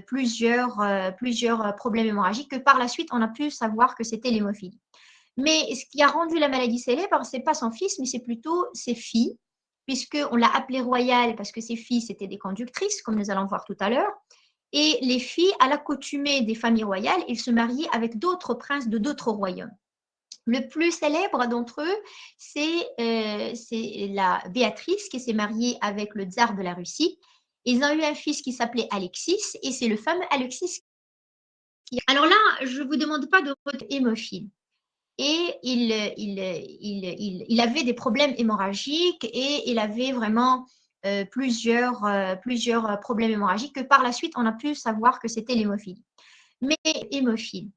plusieurs problèmes hémorragiques que par la suite, on a pu savoir que c'était l'hémophilie. Mais ce qui a rendu la maladie célèbre, ce n'est pas son fils, mais c'est plutôt ses filles, puisqu'on l'a appelée royale parce que ses filles, c'était des conductrices, comme nous allons voir tout à l'heure. Et les filles, à l'accoutumée des familles royales, ils se mariaient avec d'autres princes de d'autres royaumes. Le plus célèbre d'entre eux, c'est la Béatrice qui s'est mariée avec le tsar de la Russie. Ils ont eu un fils qui s'appelait Alexis, et c'est le fameux Alexis qui... Alors là, je ne vous demande pas de votre hémophile. Et il avait des problèmes hémorragiques et il avait vraiment plusieurs problèmes hémorragiques que par la suite, on a pu savoir que c'était l'hémophilie. Mais hémophile.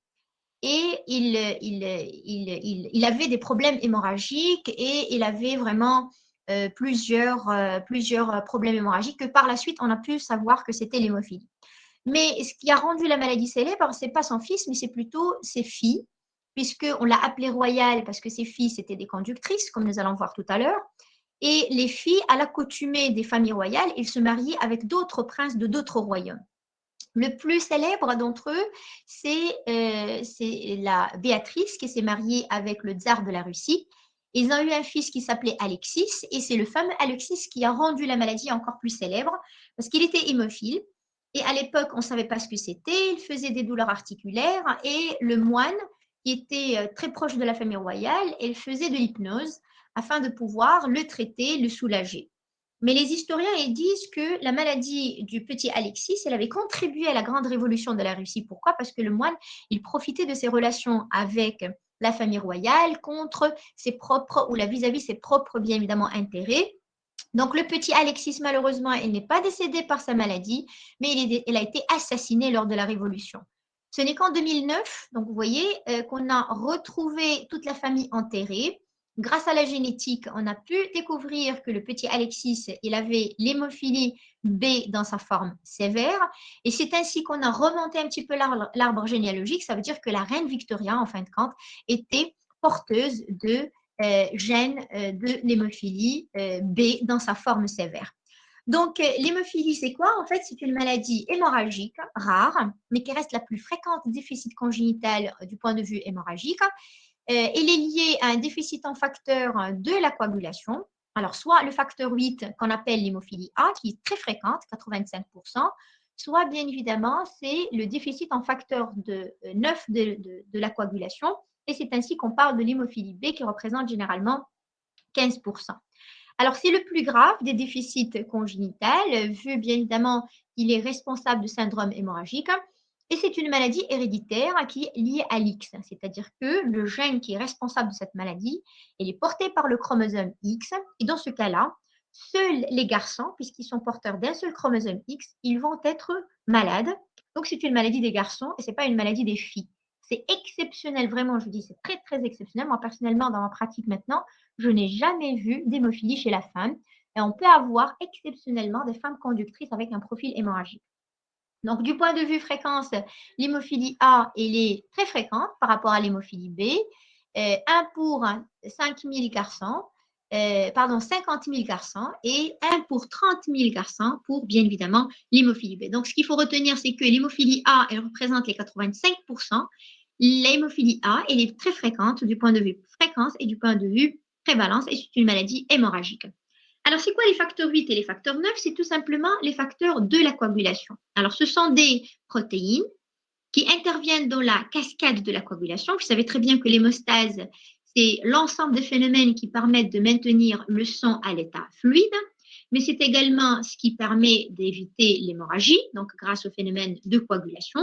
Et il avait des problèmes hémorragiques et il avait vraiment plusieurs problèmes hémorragiques que par la suite, on a pu savoir que c'était l'hémophilie. Mais ce qui a rendu la maladie célèbre, ce n'est pas son fils, mais c'est plutôt ses filles, puisqu'on l'a appelée royale parce que ses filles, c'était des conductrices, comme nous allons voir tout à l'heure. Et les filles, à l'accoutumée des familles royales, ils se mariaient avec d'autres princes de d'autres royaumes. Le plus célèbre d'entre eux, c'est la Béatrice qui s'est mariée avec le tsar de la Russie. Ils ont eu un fils qui s'appelait Alexis, et c'est le fameux Alexis qui a rendu la maladie encore plus célèbre, parce qu'il était hémophile. Et à l'époque, on ne savait pas ce que c'était, il faisait des douleurs articulaires, et le moine, qui était très proche de la famille royale, il faisait de l'hypnose afin de pouvoir le traiter, le soulager. Mais les historiens ils disent que la maladie du petit Alexis, elle avait contribué à la grande révolution de la Russie. Pourquoi? Parce que le moine, il profitait de ses relations avec la famille royale contre ses propres, ou la vis-à-vis ses propres, bien évidemment, intérêts. Donc, le petit Alexis, malheureusement, il n'est pas décédé par sa maladie, mais il a été assassiné lors de la Révolution. Ce n'est qu'en 2009, donc vous voyez, qu'on a retrouvé toute la famille enterrée. Grâce à la génétique, on a pu découvrir que le petit Alexis, il avait l'hémophilie B dans sa forme sévère. Et c'est ainsi qu'on a remonté un petit peu l'arbre généalogique. Ça veut dire que la reine Victoria, en fin de compte, était porteuse de gène de l'hémophilie B dans sa forme sévère. Donc, l'hémophilie, c'est quoi? En fait, c'est une maladie hémorragique rare, mais qui reste la plus fréquente déficit congénital du point de vue hémorragique. Elle est liée à un déficit en facteur de la coagulation. Alors, soit le facteur 8 qu'on appelle l'hémophilie A, qui est très fréquente, 85%, soit bien évidemment, c'est le déficit en facteur 9 de la coagulation. Et c'est ainsi qu'on parle de l'hémophilie B qui représente généralement 15%. Alors, c'est le plus grave des déficits congénitaux, vu bien évidemment qu'il est responsable de syndrome hémorragique. Et c'est une maladie héréditaire qui est liée à l'X, c'est-à-dire que le gène qui est responsable de cette maladie, il est porté par le chromosome X. Et dans ce cas-là, seuls les garçons, puisqu'ils sont porteurs d'un seul chromosome X, ils vont être malades. Donc, c'est une maladie des garçons et ce n'est pas une maladie des filles. C'est exceptionnel, vraiment, je vous dis, c'est très, très exceptionnel. Moi, personnellement, dans ma pratique maintenant, je n'ai jamais vu d'hémophilie chez la femme. Et on peut avoir exceptionnellement des femmes conductrices avec un profil hémorragique. Donc, du point de vue fréquence, l'hémophilie A, elle est très fréquente par rapport à l'hémophilie B. 1 pour 5 000 garçons, 50 000 garçons et 1 pour 30 000 garçons pour, bien évidemment, l'hémophilie B. Donc, ce qu'il faut retenir, c'est que l'hémophilie A, elle représente les 85%. L'hémophilie A, elle est très fréquente du point de vue fréquence et du point de vue prévalence et c'est une maladie hémorragique. Alors, c'est quoi les facteurs 8 et les facteurs 9? C'est tout simplement les facteurs de la coagulation. Alors, ce sont des protéines qui interviennent dans la cascade de la coagulation. Vous savez très bien que l'hémostase, c'est l'ensemble des phénomènes qui permettent de maintenir le sang à l'état fluide, mais c'est également ce qui permet d'éviter l'hémorragie, donc grâce au phénomène de coagulation,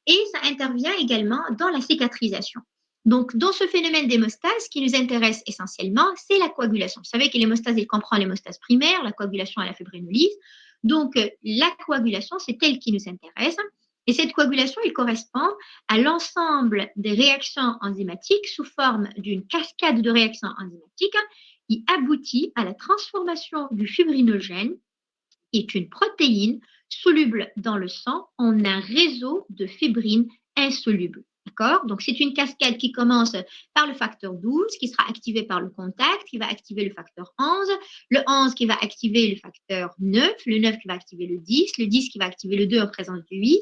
et ça intervient également dans la cicatrisation. Donc, dans ce phénomène d'hémostase, ce qui nous intéresse essentiellement, c'est la coagulation. Vous savez que l'hémostase, il comprend l'hémostase primaire, la coagulation à la fibrinolyse. Donc, la coagulation, c'est elle qui nous intéresse. Et cette coagulation, elle correspond à l'ensemble des réactions enzymatiques sous forme d'une cascade de réactions enzymatiques qui aboutit à la transformation du fibrinogène, qui est une protéine soluble dans le sang, en un réseau de fibrines insolubles. D'accord? Donc, c'est une cascade qui commence par le facteur 12, qui sera activé par le contact, qui va activer le facteur 11, le 11 qui va activer le facteur 9, le 9 qui va activer le 10 qui va activer le 2 en présence du 8,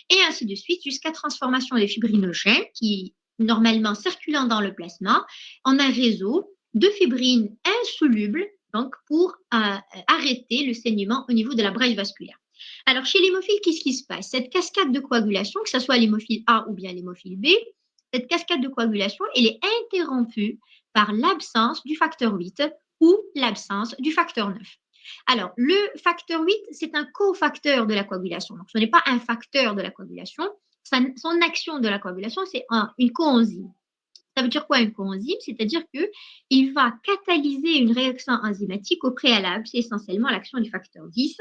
et ainsi de suite jusqu'à transformation des fibrinogènes qui, normalement circulant dans le plasma, en un réseau de fibrines insolubles, donc pour arrêter le saignement au niveau de la brèche vasculaire. Alors, chez l'hémophile, qu'est-ce qui se passe? Cette cascade de coagulation, que ce soit l'hémophile A ou bien l'hémophile B, cette cascade de coagulation, elle est interrompue par l'absence du facteur 8 ou l'absence du facteur 9. Alors, le facteur 8, c'est un cofacteur de la coagulation. Donc, ce n'est pas un facteur de la coagulation. Son action de la coagulation, c'est une coenzyme. Ça veut dire quoi une coenzyme? C'est-à-dire qu'il va catalyser une réaction enzymatique au préalable. C'est essentiellement l'action du facteur 10,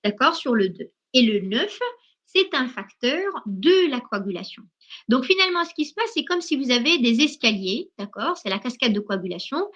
d'accord, sur le 2. Et le 9, c'est un facteur de la coagulation. Donc finalement, ce qui se passe, c'est comme si vous avez des escaliers, d'accord, c'est la cascade de coagulation,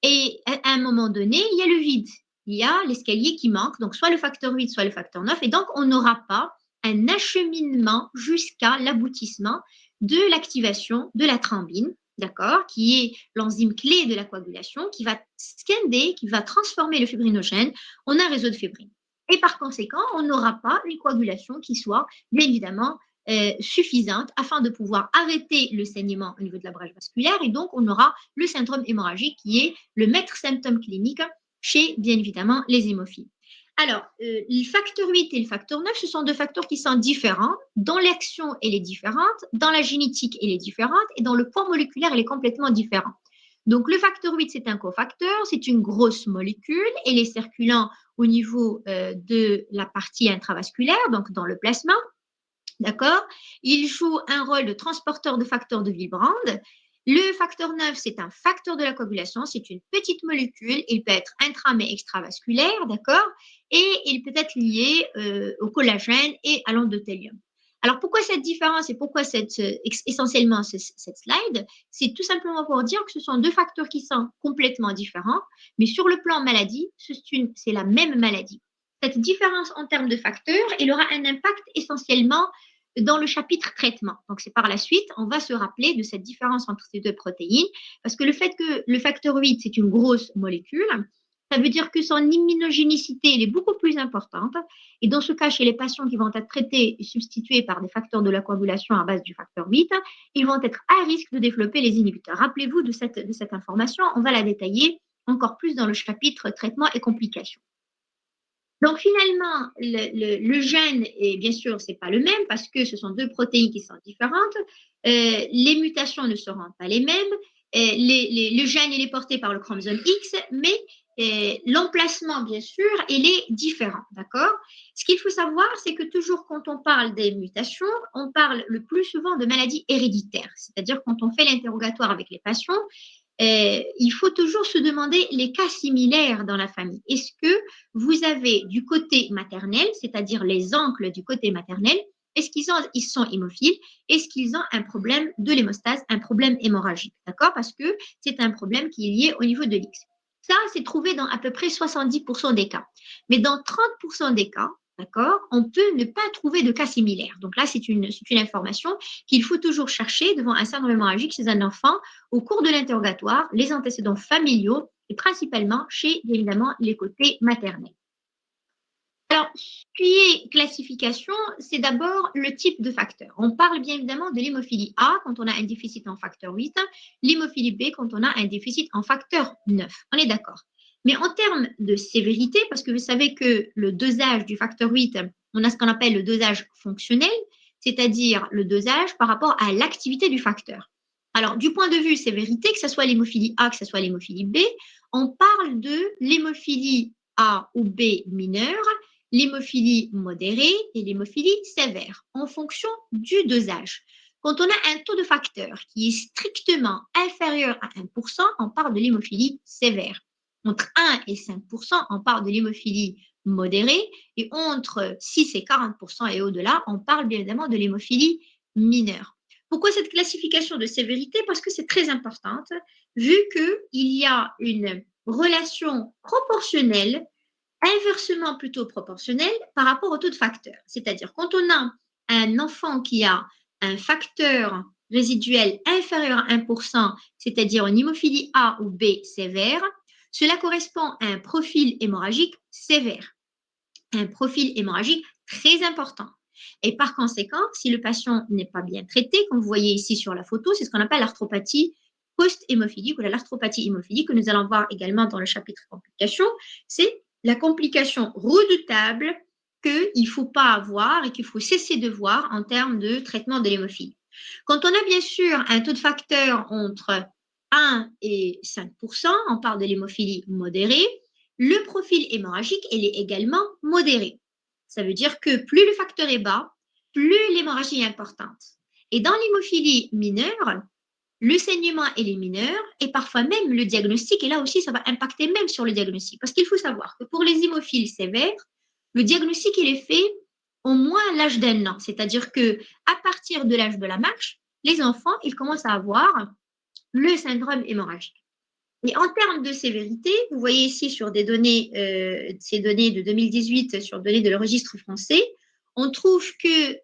et à un moment donné, il y a le vide. Il y a l'escalier qui manque, donc soit le facteur 8, soit le facteur 9, et donc on n'aura pas un acheminement jusqu'à l'aboutissement de l'activation de la thrombine, d'accord, qui est l'enzyme clé de la coagulation, qui va scander, qui va transformer le fibrinogène en un réseau de fibrine. Et par conséquent, on n'aura pas une coagulation qui soit bien évidemment suffisante afin de pouvoir arrêter le saignement au niveau de la brèche vasculaire, et donc on aura le syndrome hémorragique qui est le maître symptôme clinique chez bien évidemment les hémophiles. Alors, le facteur 8 et le facteur 9, ce sont deux facteurs qui sont différents. Dans l'action, elle est différente. Dans la génétique, elle est différente. Et dans le poids moléculaire, elle est complètement différente. Donc, le facteur 8, c'est un cofacteur. C'est une grosse molécule. Elle est circulant au niveau de la partie intravasculaire, donc dans le plasma. D'accord? Il joue un rôle de transporteur de facteurs de Willebrand. Le facteur 9, c'est un facteur de la coagulation, c'est une petite molécule, il peut être intra mais extravasculaire, d'accord? Et il peut être lié au collagène et à l'endothélium. Alors pourquoi cette différence et pourquoi essentiellement cette slide? C'est tout simplement pour dire que ce sont deux facteurs qui sont complètement différents, mais sur le plan maladie, c'est la même maladie. Cette différence en termes de facteurs, elle aura un impact essentiellement dans le chapitre traitement. Donc, c'est par la suite, on va se rappeler de cette différence entre ces deux protéines, parce que le fait que le facteur 8, c'est une grosse molécule, ça veut dire que son immunogénicité elle est beaucoup plus importante. Et dans ce cas, chez les patients qui vont être traités et substitués par des facteurs de la coagulation à base du facteur 8, ils vont être à risque de développer les inhibiteurs. Rappelez-vous de cette information, on va la détailler encore plus dans le chapitre traitement et complications. Donc finalement, le gène, et bien sûr, c'est pas le même parce que ce sont deux protéines qui sont différentes. Les mutations ne seront pas les mêmes. Le gène, il est porté par le chromosome X, mais l'emplacement, bien sûr, il est différent, d'accord? Ce qu'il faut savoir, c'est que toujours quand on parle des mutations, on parle le plus souvent de maladies héréditaires. C'est-à-dire quand on fait l'interrogatoire avec les patients, il faut toujours se demander les cas similaires dans la famille. Est-ce que vous avez du côté maternel, c'est-à-dire les oncles du côté maternel, est-ce ils sont hémophiles? Est-ce qu'ils ont un problème de l'hémostase, un problème hémorragique? D'accord? Parce que c'est un problème qui est lié au niveau de l'X. Ça, c'est trouvé dans à peu près 70% des cas. Mais dans 30% des cas, d'accord, on peut ne pas trouver de cas similaires. Donc là, c'est une information qu'il faut toujours chercher devant un syndrome hémorragique chez un enfant au cours de l'interrogatoire, les antécédents familiaux et principalement chez, évidemment, les côtés maternels. Alors, ce qui est classification, c'est d'abord le type de facteur. On parle bien évidemment de l'hémophilie A quand on a un déficit en facteur 8, l'hémophilie B quand on a un déficit en facteur 9. On est d'accord. Mais en termes de sévérité, parce que vous savez que le dosage du facteur 8, on a ce qu'on appelle le dosage fonctionnel, c'est-à-dire le dosage par rapport à l'activité du facteur. Alors, du point de vue sévérité, que ce soit l'hémophilie A, que ce soit l'hémophilie B, on parle de l'hémophilie A ou B mineure, l'hémophilie modérée et l'hémophilie sévère en fonction du dosage. Quand on a un taux de facteur qui est strictement inférieur à 1%, on parle de l'hémophilie sévère. Entre 1 et 5%, on parle de l'hémophilie modérée et entre 6 et 40% et au-delà, on parle bien évidemment de l'hémophilie mineure. Pourquoi cette classification de sévérité? Parce que c'est très importante, vu qu'il y a une relation proportionnelle, inversement plutôt proportionnelle par rapport au taux de facteur. C'est-à-dire quand on a un enfant qui a un facteur résiduelle inférieure à 1%, c'est-à-dire une hémophilie A ou B sévère, cela correspond à un profil hémorragique sévère, un profil hémorragique très important. Et par conséquent, si le patient n'est pas bien traité, comme vous voyez ici sur la photo, c'est ce qu'on appelle l'arthropathie post-hémophilique ou l'arthropathie hémophilique que nous allons voir également dans le chapitre complications. C'est la complication redoutable qu'il ne faut pas avoir et qu'il faut cesser de voir en termes de traitement de l'hémophilie. Quand on a bien sûr un taux de facteur entre 1 et 5%, on parle de l'hémophilie modérée, le profil hémorragique, il est également modéré. Ça veut dire que plus le facteur est bas, plus l'hémorragie est importante. Et dans l'hémophilie mineure, le saignement est mineur et parfois même le diagnostic, et là aussi ça va impacter même sur le diagnostic, parce qu'il faut savoir que pour les hémophiles sévères, le diagnostic il est fait au moins à l'âge d'un an, c'est-à-dire que à partir de l'âge de la marche, les enfants ils commencent à avoir le syndrome hémorragique. Et en termes de sévérité, vous voyez ici sur des données, ces données de 2018 sur données de le registre français, on trouve que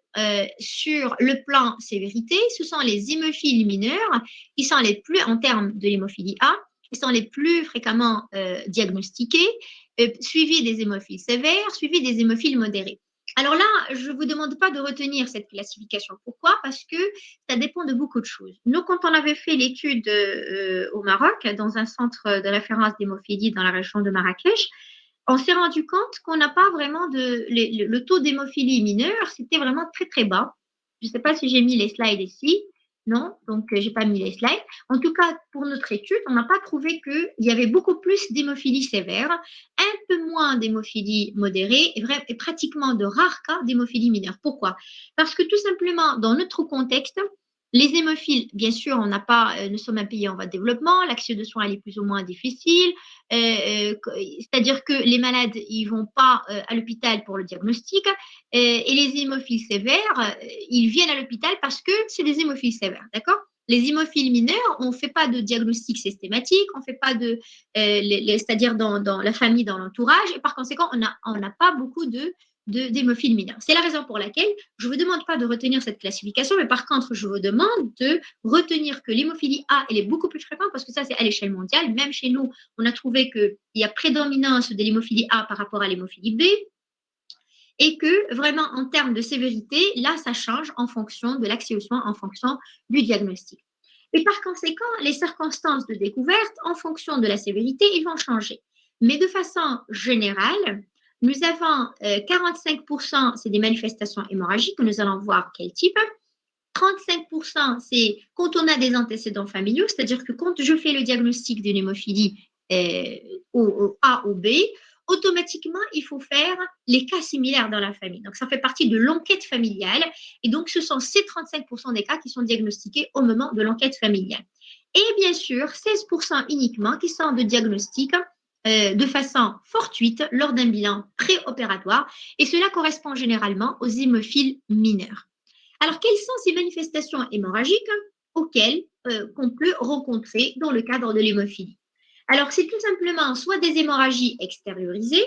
sur le plan sévérité, ce sont les hémophiles mineurs qui sont les plus, en termes de l'hémophilie A, qui sont les plus fréquemment diagnostiqués, suivis des hémophiles sévères, suivis des hémophiles modérés. Alors là, je ne vous demande pas de retenir cette classification. Pourquoi? Parce que ça dépend de beaucoup de choses. Nous, quand on avait fait l'étude au Maroc, dans un centre de référence d'hémophilie dans la région de Marrakech, on s'est rendu compte qu'on n'a pas vraiment le taux d'hémophilie mineure, c'était vraiment très très bas. Je ne sais pas si j'ai mis les slides ici. Non, donc je n'ai pas mis les slides. En tout cas, pour notre étude, on n'a pas trouvé qu'il y avait beaucoup plus d'hémophilie sévère, un peu moins d'hémophilie modérée et pratiquement de rares cas d'hémophilie mineure. Pourquoi? Parce que tout simplement, dans notre contexte, les hémophiles, bien sûr, on n'a pas, nous sommes un pays en voie de développement, l'accès de soins est plus ou moins difficile, c'est-à-dire que les malades, ils vont pas à l'hôpital pour le diagnostic, et les hémophiles sévères, ils viennent à l'hôpital parce que c'est des hémophiles sévères, d'accord? Les hémophiles mineurs, on ne fait pas de diagnostic systématique, on ne fait pas de, c'est-à-dire dans la famille, dans l'entourage, et par conséquent, on n'a pas beaucoup d'hémophiles mineurs. C'est la raison pour laquelle je ne vous demande pas de retenir cette classification, mais par contre, je vous demande de retenir que l'hémophilie A, elle est beaucoup plus fréquente parce que ça, c'est à l'échelle mondiale. Même chez nous, on a trouvé qu'il y a prédominance de l'hémophilie A par rapport à l'hémophilie B et que vraiment, en termes de sévérité, là, ça change en fonction de l'accès aux soins, en fonction du diagnostic. Et par conséquent, les circonstances de découverte, en fonction de la sévérité, ils vont changer. Mais de façon générale, nous avons 45%, c'est des manifestations hémorragiques, nous allons voir quel type. 35%, c'est quand on a des antécédents familiaux, c'est-à-dire que quand je fais le diagnostic d'une hémophilie au A ou B, automatiquement, il faut faire les cas similaires dans la famille. Donc, ça fait partie de l'enquête familiale. Et donc, ce sont ces 35% des cas qui sont diagnostiqués au moment de l'enquête familiale. Et bien sûr, 16% uniquement qui sont de diagnostic de façon fortuite lors d'un bilan préopératoire. Et cela correspond généralement aux hémophiles mineurs. Alors, quelles sont ces manifestations hémorragiques auxquelles qu'on peut rencontrer dans le cadre de l'hémophilie? Alors, c'est tout simplement soit des hémorragies extériorisées,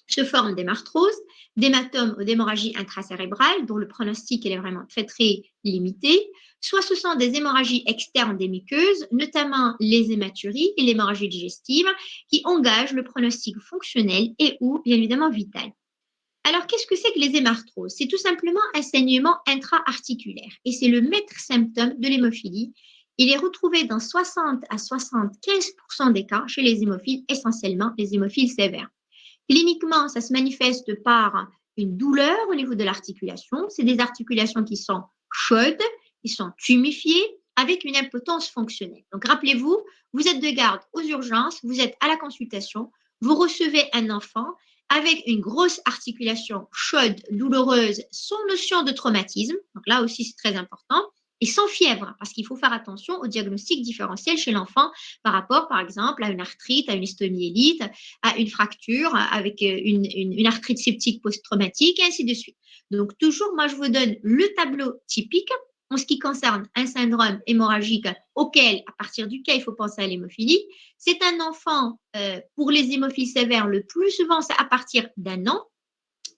se forment d'hémarthrose, d'hématomes ou d'hémorragie intracérébrale, dont le pronostic est vraiment très, très limité, soit ce sont des hémorragies externes des muqueuses, notamment les hématuries et l'hémorragie digestive, qui engagent le pronostic fonctionnel et ou, bien évidemment, vital. Alors, qu'est-ce que c'est que les hémarthroses? C'est tout simplement un saignement intra-articulaire et c'est le maître symptôme de l'hémophilie. Il est retrouvé dans 60 à 75% des cas chez les hémophiles, essentiellement les hémophiles sévères. Cliniquement, ça se manifeste par une douleur au niveau de l'articulation. C'est des articulations qui sont chaudes, qui sont tuméfiées, avec une impotence fonctionnelle. Donc, rappelez-vous, vous êtes de garde aux urgences, vous êtes à la consultation, vous recevez un enfant avec une grosse articulation chaude, douloureuse, sans notion de traumatisme. Donc là aussi, c'est très important. Et sans fièvre, parce qu'il faut faire attention au diagnostic différentiel chez l'enfant par rapport, par exemple, à une arthrite, à une ostéomyélite, à une fracture, avec une arthrite septique post-traumatique, et ainsi de suite. Donc, toujours, moi, je vous donne le tableau typique en ce qui concerne un syndrome hémorragique à partir duquel il faut penser à l'hémophilie. C'est un enfant, pour les hémophiles sévères, le plus souvent, c'est à partir d'un an.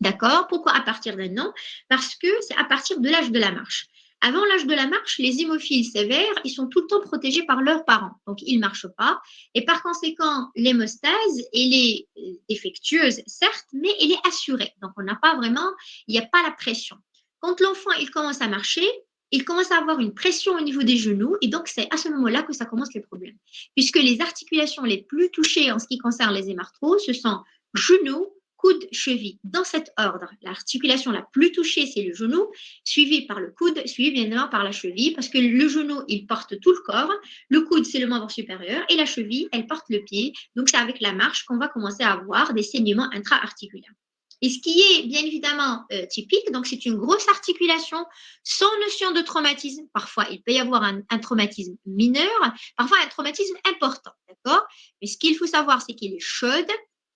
D'accord? Pourquoi à partir d'un an? Parce que c'est à partir de l'âge de la marche. Avant l'âge de la marche, les hémophiles sévères, ils sont tout le temps protégés par leurs parents. Donc, ils ne marchent pas. Et par conséquent, l'hémostase, elle est défectueuse, certes, mais elle est assurée. Donc, on n'a pas vraiment, il n'y a pas la pression. Quand l'enfant, il commence à marcher, il commence à avoir une pression au niveau des genoux. Et donc, c'est à ce moment-là que ça commence les problèmes. Puisque les articulations les plus touchées en ce qui concerne les hémarthros, ce sont genoux, coude, cheville, dans cet ordre. L'articulation la plus touchée, c'est le genou, suivi par le coude, suivi bien évidemment par la cheville, parce que le genou, il porte tout le corps, le coude, c'est le membre supérieur, et la cheville, elle porte le pied. Donc, c'est avec la marche qu'on va commencer à avoir des saignements intra-articulaires. Et ce qui est bien évidemment typique, donc c'est une grosse articulation sans notion de traumatisme. Parfois, il peut y avoir un traumatisme mineur, parfois un traumatisme important, d'accord? Mais ce qu'il faut savoir, c'est qu'il est chaude,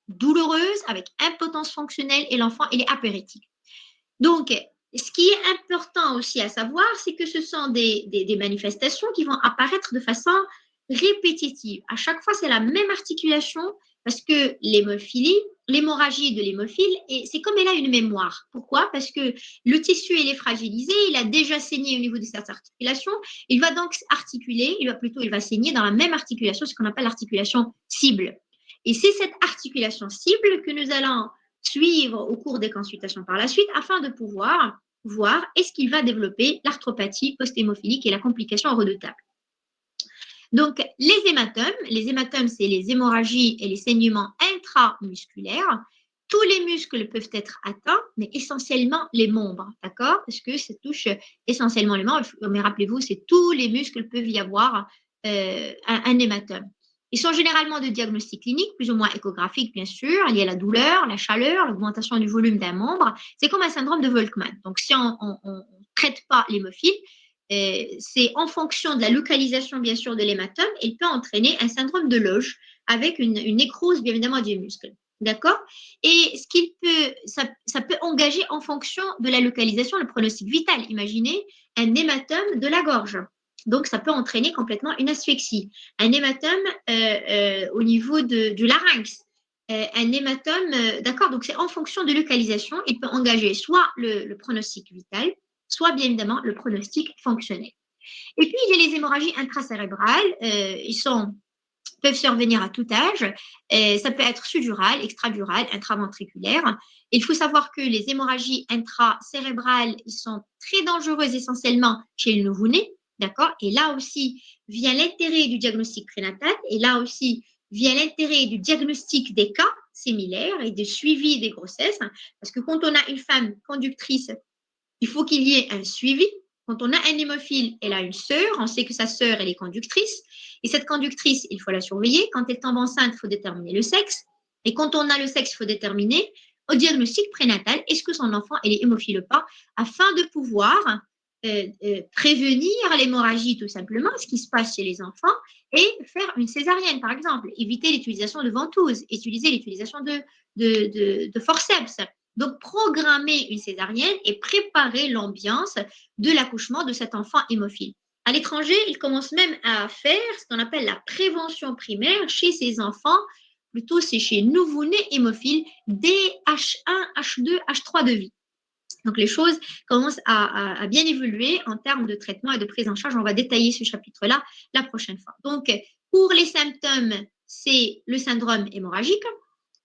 douloureuse, avec impotence fonctionnelle et l'enfant, il est apéritique. Donc, ce qui est important aussi à savoir, c'est que ce sont des manifestations qui vont apparaître de façon répétitive. À chaque fois, c'est la même articulation parce que l'hémophilie, l'hémorragie de l'hémophile, c'est comme elle a une mémoire. Pourquoi? Parce que le tissu, il est fragilisé, il a déjà saigné au niveau de cette articulation, il va donc articuler, il va saigner dans la même articulation, ce qu'on appelle l'articulation cible. Et c'est cette articulation cible que nous allons suivre au cours des consultations par la suite afin de pouvoir voir est-ce qu'il va développer l'arthropathie post-hémophilique et la complication redoutable. Donc, les hématomes, c'est les hémorragies et les saignements intramusculaires. Tous les muscles peuvent être atteints, mais essentiellement les membres, d'accord? Parce que ça touche essentiellement les membres. Mais rappelez-vous, c'est tous les muscles peuvent y avoir un hématome. Ils sont généralement de diagnostic clinique, plus ou moins échographique, bien sûr. Il y a la douleur, la chaleur, l'augmentation du volume d'un membre. C'est comme un syndrome de Volkmann. Donc, si on ne traite pas l'hémophile, c'est en fonction de la localisation, bien sûr, de l'hématome, il peut entraîner un syndrome de Loge avec une nécrose, bien évidemment, du muscle. D'accord? Et ce qu'il peut, ça peut engager en fonction de la localisation le pronostic vital. Imaginez un hématome de la gorge. Donc, ça peut entraîner complètement une asphyxie. Un hématome au niveau du larynx. Un hématome, d'accord? Donc, c'est en fonction de localisation. Il peut engager soit le pronostic vital, soit bien évidemment le pronostic fonctionnel. Et puis, il y a les hémorragies intracérébrales. Peuvent survenir à tout âge. Ça peut être sudurale, extradurale, intraventriculaire. Il faut savoir que les hémorragies intracérébrales sont très dangereuses essentiellement chez le nouveau-né. D'accord? Et là aussi vient l'intérêt du diagnostic prénatal et là aussi vient l'intérêt du diagnostic des cas similaires et du suivi des grossesses. Parce que quand on a une femme conductrice, il faut qu'il y ait un suivi. Quand on a un hémophile, elle a une sœur, on sait que sa sœur, elle est conductrice. Et cette conductrice, il faut la surveiller. Quand elle tombe enceinte, il faut déterminer le sexe. Et quand on a le sexe, il faut déterminer au diagnostic prénatal, est-ce que son enfant est hémophile ou pas, afin de pouvoir prévenir l'hémorragie tout simplement, ce qui se passe chez les enfants, et faire une césarienne, par exemple. Éviter l'utilisation de ventouses, utiliser l'utilisation de forceps. Donc, programmer une césarienne et préparer l'ambiance de l'accouchement de cet enfant hémophile. À l'étranger, ils commencent même à faire ce qu'on appelle la prévention primaire chez ces enfants, plutôt c'est chez nouveau-nés hémophiles, dès H1, H2, H3 de vie. Donc, les choses commencent à bien évoluer en termes de traitement et de prise en charge. On va détailler ce chapitre-là la prochaine fois. Donc, pour les symptômes, c'est le syndrome hémorragique.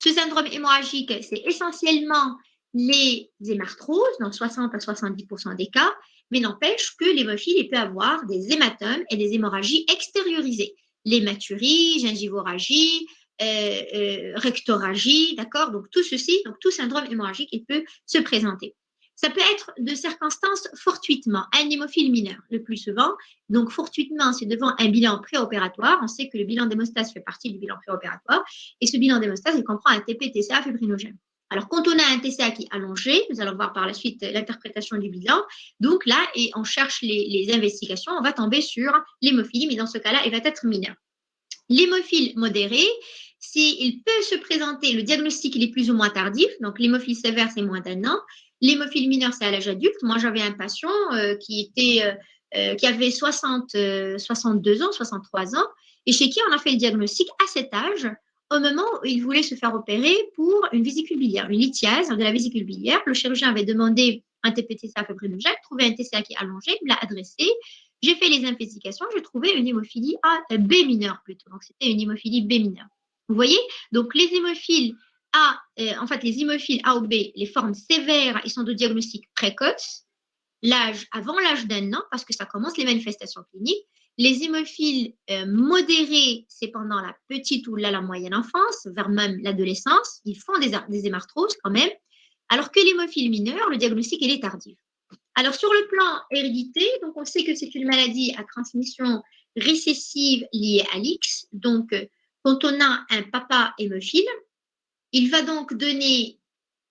Ce syndrome hémorragique, c'est essentiellement les hémarthroses, dans 60 à 70% des cas, mais n'empêche que l'hémophile peut avoir des hématomes et des hémorragies extériorisées. L'hématurie, gingivorragie, rectorragie, d'accord? Donc tout ceci, donc tout syndrome hémorragique, il peut se présenter. Ça peut être de circonstances fortuitement, un hémophile mineur le plus souvent. Donc fortuitement, c'est devant un bilan préopératoire. On sait que le bilan d'hémostase fait partie du bilan préopératoire. Et ce bilan d'hémostase, il comprend un TP-TCA fibrinogène. Alors, quand on a un TCA qui est allongé, nous allons voir par la suite l'interprétation du bilan. Donc là, et on cherche les investigations, on va tomber sur l'hémophilie, mais dans ce cas-là, il va être mineur. L'hémophile modéré, il peut se présenter, le diagnostic il est plus ou moins tardif, donc l'hémophile sévère c'est moins d'1 an, l'hémophile mineur c'est à l'âge adulte. Moi j'avais un patient qui avait 62 ans, 63 ans, et chez qui on a fait le diagnostic à cet âge, au moment où il voulait se faire opérer pour une vésicule biliaire, une lithiase de la vésicule biliaire. Le chirurgien avait demandé un TPTCA fébrinogène, trouvé un TCA qui est allongé, il me l'a adressé. J'ai fait les investigations, j'ai trouvé une hémophilie B mineure plutôt. Donc, c'était une hémophilie B mineure. Vous voyez? Donc, les hémophiles les hémophiles A ou B, les formes sévères, ils sont de diagnostic précoce, avant l'âge d'1 an, parce que ça commence les manifestations cliniques. Les hémophiles modérés, c'est pendant la petite ou la moyenne enfance, vers même l'adolescence, ils font des hémarthroses quand même, alors que l'hémophile mineur, le diagnostic, il est tardif. Alors, sur le plan hérédité, donc on sait que c'est une maladie à transmission récessive liée à l'X. Donc, quand on a un papa hémophile, il va donc donner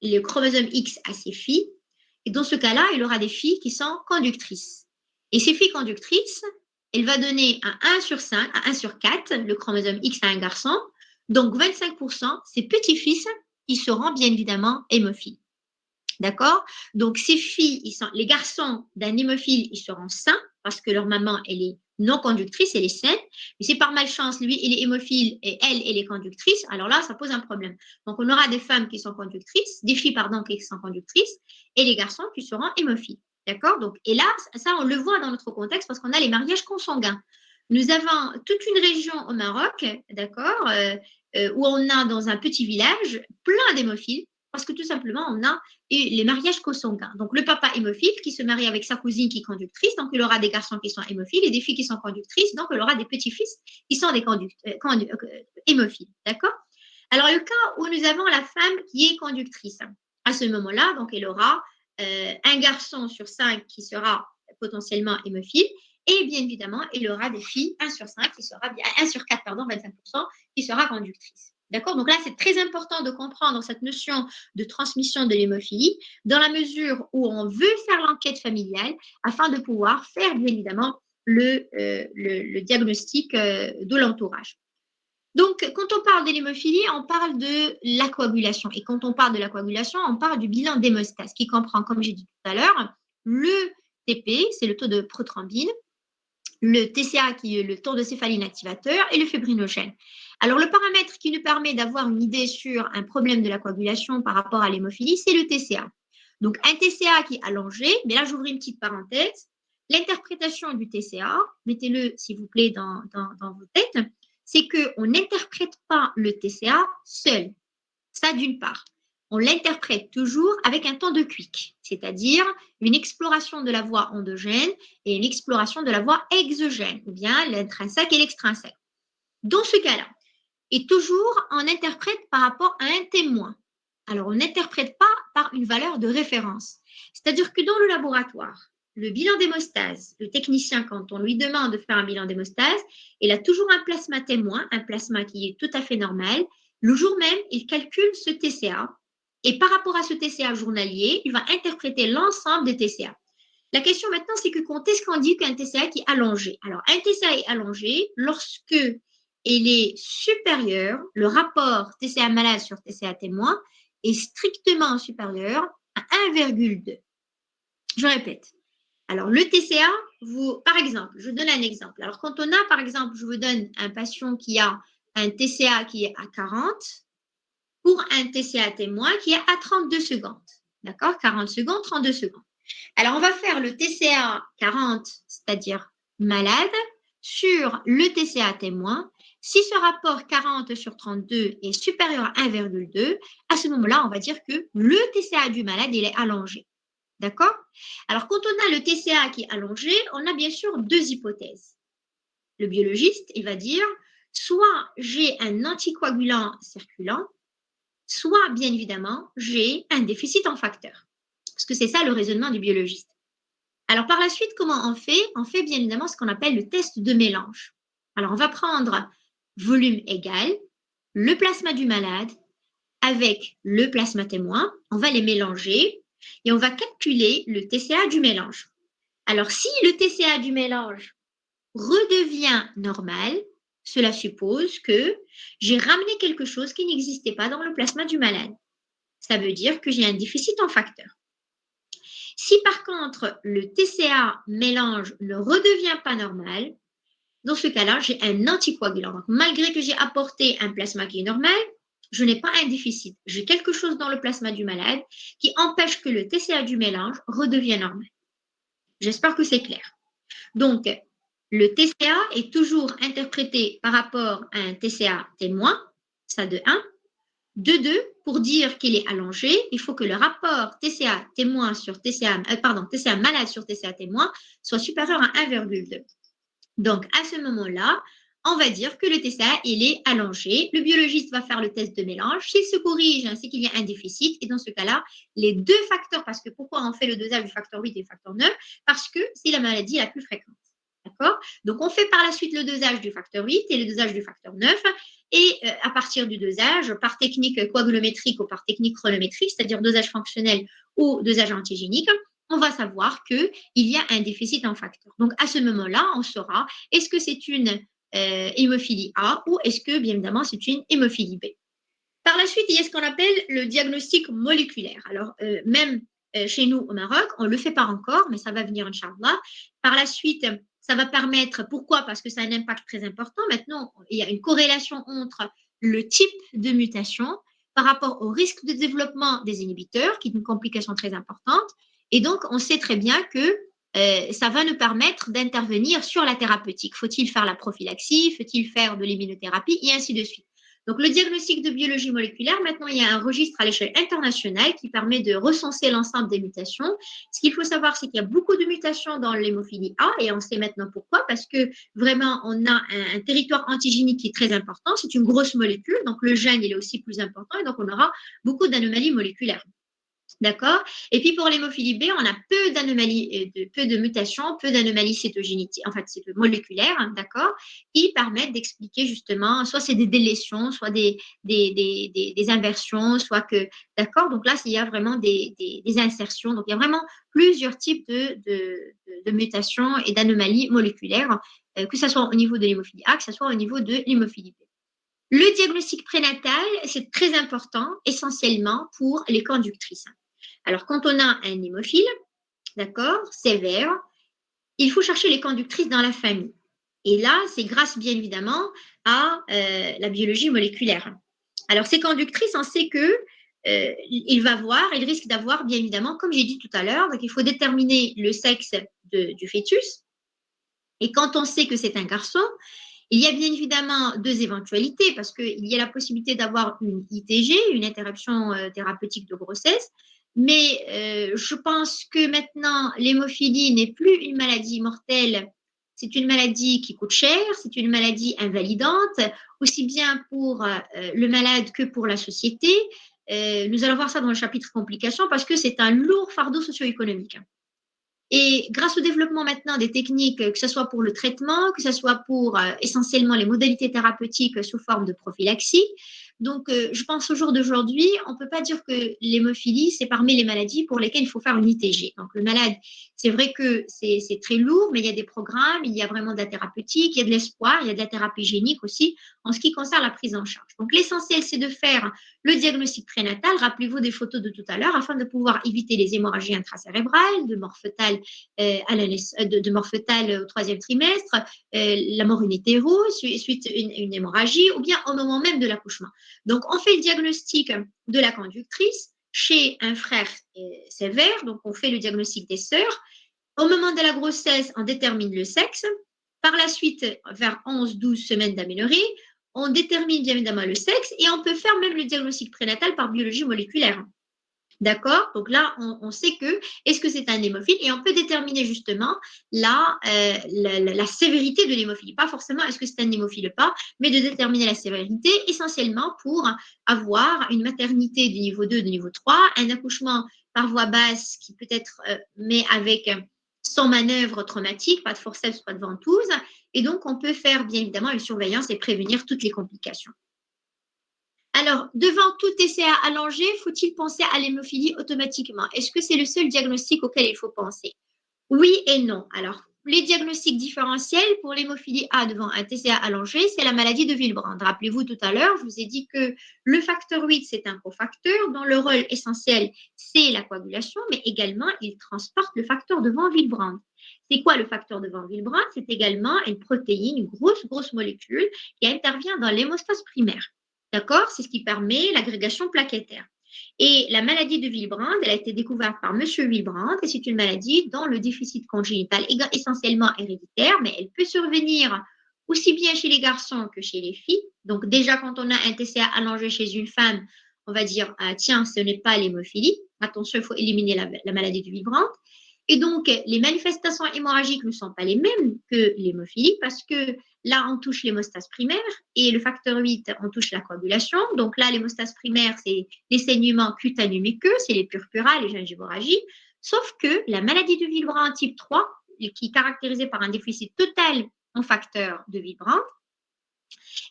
le chromosome X à ses filles. Et dans ce cas-là, il aura des filles qui sont conductrices. Et ces filles conductrices, elle va donner à 1 sur 5, à 1 sur 4, le chromosome X à un garçon. Donc, 25%, ses petits-fils, ils seront bien évidemment hémophiles. D'accord? Donc, ces filles, les garçons d'un hémophile, ils seront sains parce que leur maman, elle est non conductrice, elle est saine. Mais si par malchance, lui, il est hémophile et elle est conductrice, alors là, ça pose un problème. Donc, on aura des femmes qui sont conductrices, des filles, pardon, qui sont conductrices et les garçons qui seront hémophiles. D'accord? Donc, et là, ça, on le voit dans notre contexte parce qu'on a les mariages consanguins. Nous avons toute une région au Maroc, d'accord, où on a dans un petit village plein d'hémophiles parce que tout simplement, on a les mariages consanguins. Donc, le papa hémophile qui se marie avec sa cousine qui est conductrice, donc il aura des garçons qui sont hémophiles et des filles qui sont conductrices, donc il aura des petits-fils qui sont des hémophiles. D'accord? Alors, le cas où nous avons la femme qui est conductrice, à ce moment-là, donc elle aura un garçon sur 5 qui sera potentiellement hémophile et bien évidemment, elle aura des filles, 1 sur 5 qui sera, 1 sur 4, pardon, 25%, qui sera conductrice. D'accord? Donc là, c'est très important de comprendre cette notion de transmission de l'hémophilie dans la mesure où on veut faire l'enquête familiale afin de pouvoir faire, bien évidemment, le diagnostic de l'entourage. Donc, quand on parle de l'hémophilie, on parle de la coagulation. Et quand on parle de la coagulation, on parle du bilan d'hémostase qui comprend, comme j'ai dit tout à l'heure, le TP, c'est le taux de prothrombine, le TCA qui est le taux de céphaline activateur et le fibrinogène. Alors, le paramètre qui nous permet d'avoir une idée sur un problème de la coagulation par rapport à l'hémophilie, c'est le TCA. Donc, un TCA qui est allongé, mais là, j'ouvre une petite parenthèse. L'interprétation du TCA, mettez-le, s'il vous plaît, dans vos têtes, c'est qu'on n'interprète pas le TCA seul. Ça, d'une part. On l'interprète toujours avec un temps de Quick, c'est-à-dire une exploration de la voie endogène et une exploration de la voie exogène, ou bien l'intrinsèque et l'extrinsèque. Dans ce cas-là, et toujours on interprète par rapport à un témoin. Alors, on n'interprète pas par une valeur de référence. C'est-à-dire que dans le laboratoire, le bilan d'hémostase, le technicien, quand on lui demande de faire un bilan d'hémostase, il a toujours un plasma témoin, un plasma qui est tout à fait normal. Le jour même, il calcule ce TCA et par rapport à ce TCA journalier, il va interpréter l'ensemble des TCA. La question maintenant, c'est que quand est-ce qu'on dit qu'un TCA qui est allongé? Alors, un TCA est allongé lorsque il est supérieur, le rapport TCA malade sur TCA témoin est strictement supérieur à 1,2. Je répète. Alors, le TCA, par exemple, je donne un exemple. Alors, quand on a, par exemple, je vous donne un patient qui a un TCA qui est à 40 pour un TCA témoin qui est à 32 secondes. D'accord? 40 secondes, 32 secondes. Alors, on va faire le TCA 40, c'est-à-dire malade, sur le TCA témoin. Si ce rapport 40 sur 32 est supérieur à 1,2, à ce moment-là, on va dire que le TCA du malade, il est allongé. D'accord? Alors, quand on a le TCA qui est allongé, on a bien sûr deux hypothèses. Le biologiste, il va dire, soit j'ai un anticoagulant circulant, soit, bien évidemment, j'ai un déficit en facteur. Parce que c'est ça le raisonnement du biologiste. Alors, par la suite, comment on fait? On fait bien évidemment ce qu'on appelle le test de mélange. Alors, on va prendre volume égal, le plasma du malade avec le plasma témoin, on va les mélanger et on va calculer le TCA du mélange. Alors, si le TCA du mélange redevient normal, cela suppose que j'ai ramené quelque chose qui n'existait pas dans le plasma du malade. Ça veut dire que j'ai un déficit en facteur. Si par contre, le TCA mélange ne redevient pas normal, dans ce cas-là, j'ai un anticoagulant. Donc, malgré que j'ai apporté un plasma qui est normal, je n'ai pas un déficit. J'ai quelque chose dans le plasma du malade qui empêche que le TCA du mélange redevienne normal. J'espère que c'est clair. Donc, le TCA est toujours interprété par rapport à un TCA témoin, ça de 1. De 2, pour dire qu'il est allongé, il faut que le rapport TCA témoin sur TCA, TCA malade sur TCA témoin soit supérieur à 1,2. Donc, à ce moment-là, on va dire que le TCA, il est allongé. Le biologiste va faire le test de mélange. S'il se corrige, c'est qu'il y a un déficit. Et dans ce cas-là, les deux facteurs, parce que pourquoi on fait le dosage du facteur 8 et du facteur 9? Parce que c'est la maladie la plus fréquente. D'accord? Donc, on fait par la suite le dosage du facteur 8 et le dosage du facteur 9. Et à partir du dosage, par technique coagulométrique ou par technique chronométrique, c'est-à-dire dosage fonctionnel ou dosage antigénique, on va savoir qu'il y a un déficit en facteur. Donc, à ce moment-là, on saura est-ce que c'est une hémophilie A ou est-ce que, bien évidemment, c'est une hémophilie B. Par la suite, il y a ce qu'on appelle le diagnostic moléculaire. Alors, même chez nous au Maroc, on ne le fait pas encore, mais ça va venir, Inch'Allah. Par la suite, ça va permettre, pourquoi? Parce que ça a un impact très important. Maintenant, il y a une corrélation entre le type de mutation par rapport au risque de développement des inhibiteurs, qui est une complication très importante. Et donc, on sait très bien que ça va nous permettre d'intervenir sur la thérapeutique. Faut-il faire la prophylaxie? Faut-il faire de l'immunothérapie? Et ainsi de suite. Donc, le diagnostic de biologie moléculaire, maintenant, il y a un registre à l'échelle internationale qui permet de recenser l'ensemble des mutations. Ce qu'il faut savoir, c'est qu'il y a beaucoup de mutations dans l'hémophilie A et on sait maintenant pourquoi, parce que vraiment, on a un territoire antigénique qui est très important. C'est une grosse molécule, donc le gène, il est aussi plus important et donc on aura beaucoup d'anomalies moléculaires. D'accord? Et puis pour l'hémophilie B, on a peu d'anomalies, peu de mutations, peu d'anomalies cytogénétiques, en fait, c'est moléculaires, hein, d'accord, qui permettent d'expliquer justement, soit c'est des délétions, soit des inversions, soit que, d'accord, donc là, il y a vraiment des insertions, donc il y a vraiment plusieurs types de mutations et d'anomalies moléculaires, que ce soit au niveau de l'hémophilie A, que ce soit au niveau de l'hémophilie B. Le diagnostic prénatal, c'est très important, essentiellement pour les conductrices. Alors, quand on a un hémophile, d'accord, sévère, il faut chercher les conductrices dans la famille. Et là, c'est grâce, bien évidemment, à la biologie moléculaire. Alors, ces conductrices, on sait que il risque d'avoir, bien évidemment, comme j'ai dit tout à l'heure, donc il faut déterminer le sexe du fœtus. Et quand on sait que c'est un garçon, il y a bien évidemment deux éventualités, parce qu'il y a la possibilité d'avoir une ITG, une interruption thérapeutique de grossesse, mais je pense que maintenant, l'hémophilie n'est plus une maladie mortelle, c'est une maladie qui coûte cher, c'est une maladie invalidante, aussi bien pour le malade que pour la société. Nous allons voir ça dans le chapitre complications, parce que c'est un lourd fardeau socio-économique. Et grâce au développement maintenant des techniques, que ce soit pour le traitement, que ce soit pour essentiellement les modalités thérapeutiques sous forme de prophylaxie, donc je pense au jour d'aujourd'hui, on ne peut pas dire que l'hémophilie, c'est parmi les maladies pour lesquelles il faut faire une ITG. Donc le malade, c'est vrai que c'est très lourd, mais il y a des programmes, il y a vraiment de la thérapeutique, il y a de l'espoir, il y a de la thérapie génique aussi en ce qui concerne la prise en charge. Donc l'essentiel, c'est de faire le diagnostic prénatal, rappelez-vous des photos de tout à l'heure, afin de pouvoir éviter les hémorragies intracérébrales, de mort fœtale de mort fœtale au troisième trimestre, la mort in utero, suite une hémorragie, ou bien au moment même de l'accouchement. Donc, on fait le diagnostic de la conductrice chez un frère sévère, donc on fait le diagnostic des sœurs. Au moment de la grossesse, on détermine le sexe. Par la suite, vers 11-12 semaines d'aménorrhée, on détermine bien évidemment le sexe et on peut faire même le diagnostic prénatal par biologie moléculaire. D'accord? Donc là, on sait que, est-ce que c'est un hémophile? Et on peut déterminer justement la sévérité de l'hémophilie. Pas forcément est-ce que c'est un hémophile ou pas, mais de déterminer la sévérité essentiellement pour avoir une maternité du niveau 2, du niveau 3, un accouchement par voie basse qui peut être, mais avec sans manœuvre traumatique, pas de forceps, pas de ventouse. Et donc, on peut faire bien évidemment une surveillance et prévenir toutes les complications. Alors, devant tout TCA allongé, faut-il penser à l'hémophilie automatiquement? Est-ce que c'est le seul diagnostic auquel il faut penser? Oui et non. Alors, les diagnostics différentiels pour l'hémophilie A devant un TCA allongé, c'est la maladie de Willebrand. Rappelez-vous tout à l'heure, je vous ai dit que le facteur 8, c'est un cofacteur dont le rôle essentiel, c'est la coagulation, mais également, il transporte le facteur devant Willebrand. C'est quoi le facteur devant Willebrand? C'est également une protéine, une grosse molécule qui intervient dans l'hémostase primaire. D'accord? C'est ce qui permet l'agrégation plaquettaire. Et la maladie de Willebrand, elle a été découverte par Monsieur Willebrand et c'est une maladie dont le déficit congénital est essentiellement héréditaire, mais elle peut survenir aussi bien chez les garçons que chez les filles. Donc déjà, quand on a un TCA allongé chez une femme, on va dire, ah, tiens, ce n'est pas l'hémophilie. Attention, il faut éliminer la maladie de Willebrand. Et donc, les manifestations hémorragiques ne sont pas les mêmes que l'hémophilie parce que là, on touche l'hémostase primaire et le facteur 8, on touche la coagulation. Donc là, l'hémostase primaire, c'est les saignements cutanémuqueux, c'est les purpura, les gingivorragies. Sauf que la maladie de Willebrand type 3, qui est caractérisée par un déficit total en facteur de Willebrand,